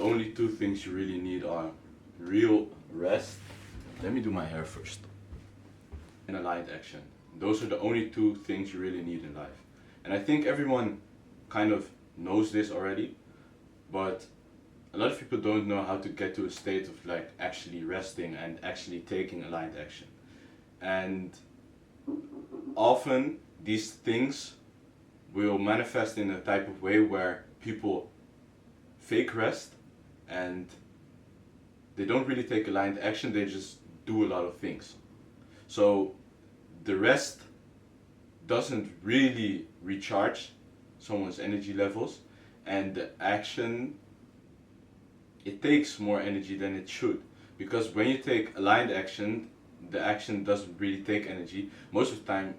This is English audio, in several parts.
only two things you really need are real rest. Let me do my hair first. And aligned action. Those are the only two things you really need in life. And I think everyone kind of knows this already, but a lot of people don't know how to get to a state of like actually resting and actually taking aligned action. And often these things will manifest in a type of way where people fake rest and they don't really take aligned action, they just do a lot of things. So the rest doesn't really recharge someone's energy levels, and the action, it takes more energy than it should. Because when you take aligned action, the action doesn't really take energy. Most of the time,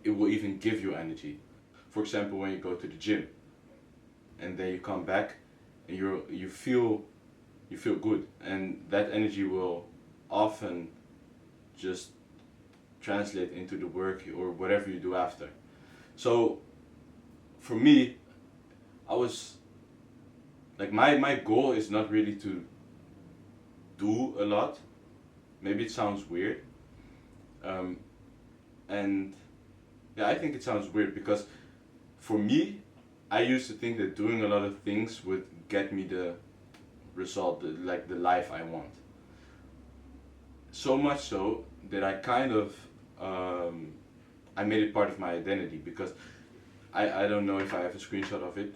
it will even give you energy. For example, when you go to the gym, and then you come back, and you feel good, and that energy will often just translate into the work or whatever you do after. So for me, I was like, my goal is not really to do a lot. Maybe it sounds weird, and yeah, I think it sounds weird because for me, I used to think that doing a lot of things would get me the result, like the life I want. So much so that I kind of I made it part of my identity, because I don't know if I have a screenshot of it.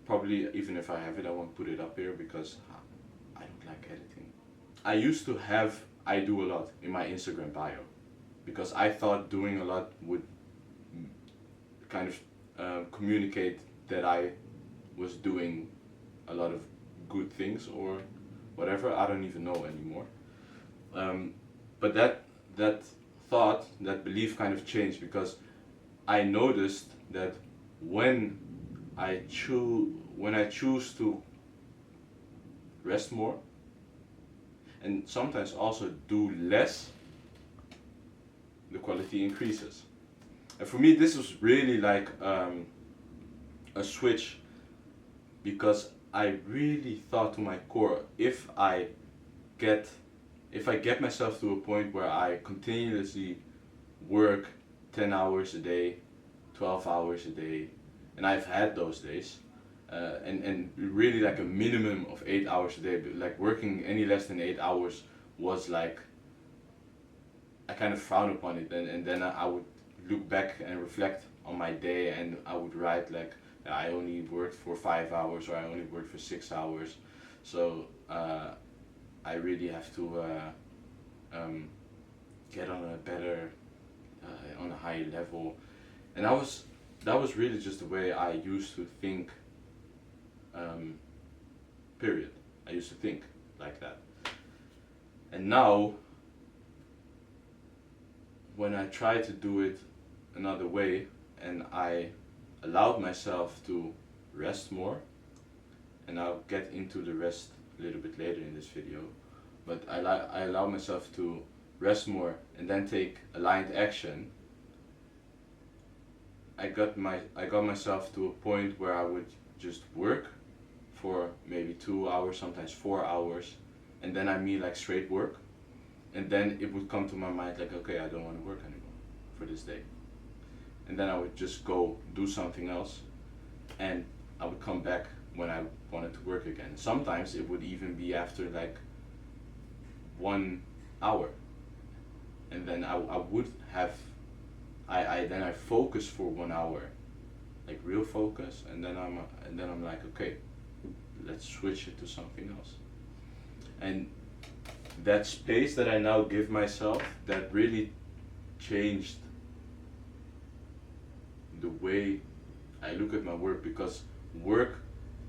Probably even if I have it, I won't put it up here because I don't like editing. I used to have I do a lot in my Instagram bio because I thought doing a lot would kind of communicate that I was doing a lot of good things or whatever. I don't even know anymore. But that thought, that belief kind of changed because I noticed that when I choose to rest more and sometimes also do less, the quality increases. And for me, this was really like a switch, because I really thought to my core, if I get myself to a point where I continuously work 10 hours a day, 12 hours a day, and I've had those days, and really like a minimum of 8 hours a day, but like working any less than 8 hours was like, I kind of frown upon it, and then I would look back and reflect on my day, and I would write like, I only worked for 5 hours, or I only worked for 6 hours, so I really have to get on a better, on a higher level. And that was really just the way I used to think, period. I used to think like that. And now, when I try to do it another way, and I allowed myself to rest more, and I'll get into the rest a little bit later in this video, but I allow myself to rest more and then take aligned action. I got myself to a point where I would just work for maybe 2 hours, sometimes 4 hours, and then I mean like straight work, and then it would come to my mind like, okay, I don't want to work anymore for this day, and then I would just go do something else, and I would come back when I wanted to work again. Sometimes it would even be after like 1 hour, and then I would have I focus for 1 hour, like real focus, and then I'm like, okay, let's switch it to something else. And that space that I now give myself, that really changed the way I look at my work, because work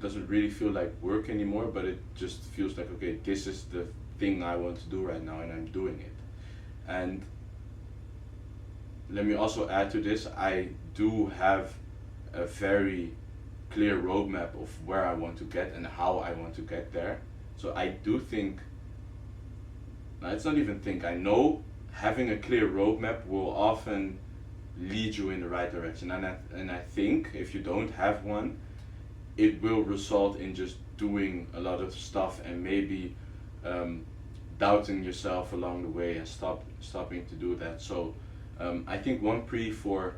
doesn't really feel like work anymore, but it just feels like, okay, this is the thing I want to do right now, and I'm doing it. And let me also add to this, I do have a very clear roadmap of where I want to get and how I want to get there. So I do think, now it's not even think, I know having a clear roadmap will often lead you in the right direction. And I think if you don't have one, it will result in just doing a lot of stuff and maybe doubting yourself along the way and stopping to do that. So I think one pre for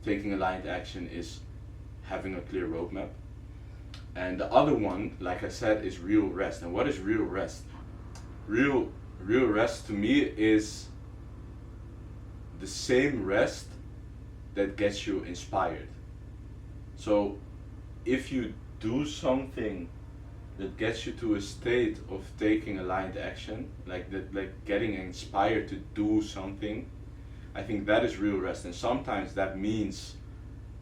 taking aligned action is having a clear roadmap. And the other one, like I said, is real rest. And what is real rest? Real rest to me is the same rest that gets you inspired. So if you do something that gets you to a state of taking aligned action, like that, like getting inspired to do something, I think that is real rest. And sometimes that means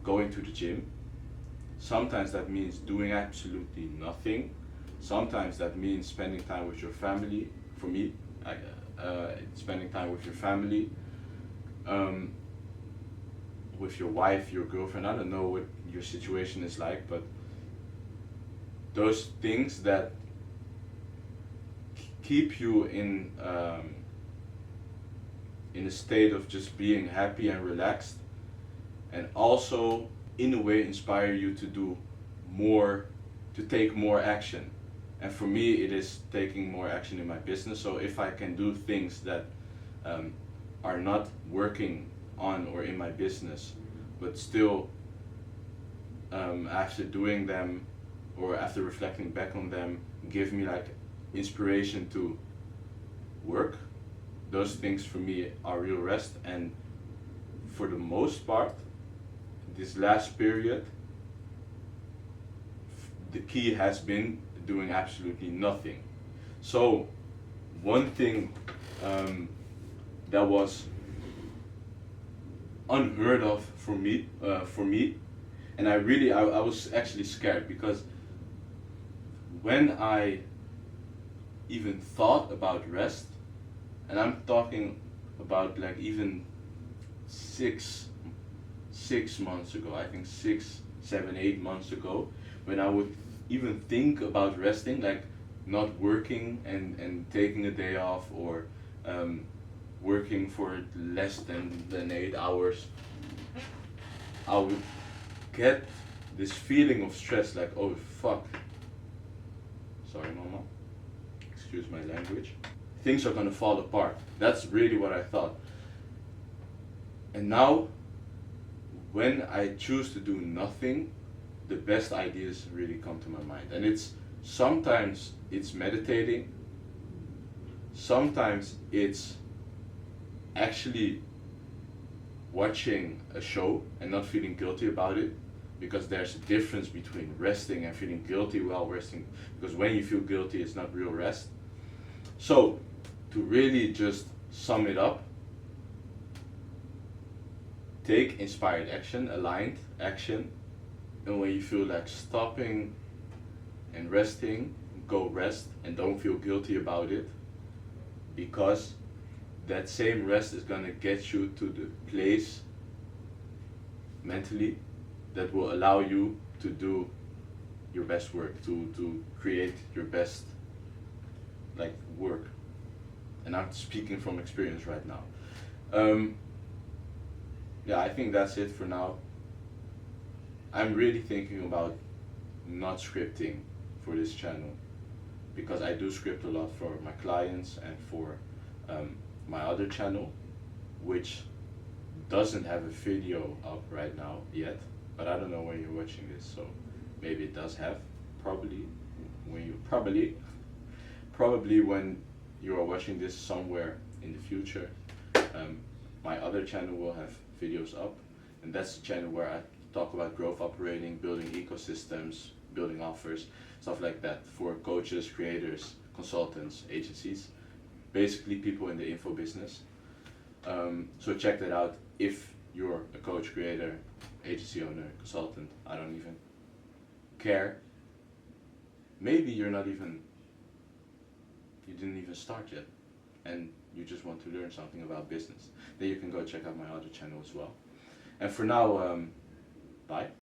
going to the gym. Sometimes that means doing absolutely nothing. Sometimes that means spending time with your family. For me, spending time with your family, with your wife, your girlfriend. I don't know what your situation is like, but those things that keep you in a state of just being happy and relaxed, and also in a way inspire you to do more, to take more action. And for me it is taking more action in my business. So if I can do things that are not working on or in my business, but still after doing them or after reflecting back on them give me like inspiration to work, those things for me are real rest. And for the most part, this last period, the key has been doing absolutely nothing. So one thing that was unheard of for me, and I was actually scared, because when I even thought about rest, and I'm talking about like even six months ago, I think 6, 7, 8 months ago, when I would even think about resting, like not working and taking a day off, or working for less than 8 hours, I would get this feeling of stress, like, oh fuck, sorry mama, excuse my language, things are gonna fall apart. That's really what I thought. And now when I choose to do nothing, the best ideas really come to my mind. And sometimes it's meditating, sometimes it's actually watching a show and not feeling guilty about it, because there's a difference between resting and feeling guilty while resting, because when you feel guilty it's not real rest. So to really just sum it up, take inspired action, aligned action, and when you feel like stopping and resting, go rest and don't feel guilty about it, because that same rest is gonna get you to the place mentally that will allow you to do your best work, to create your best like work. And I'm speaking from experience right now. Yeah, I think that's it for now. I'm really thinking about not scripting for this channel, because I do script a lot for my clients and for my other channel, which doesn't have a video up right now yet, but I don't know when you're watching this, so maybe it does have, probably when you are watching this somewhere in the future. My other channel will have videos up, and that's the channel where I talk about growth operating, building ecosystems, building offers, stuff like that for coaches, creators, consultants, agencies, basically people in the info business. So check that out if you're a coach, creator, agency owner, consultant. I don't even care. Maybe you didn't even start yet and you just want to learn something about business. Then you can go check out my other channel as well. And for now, bye.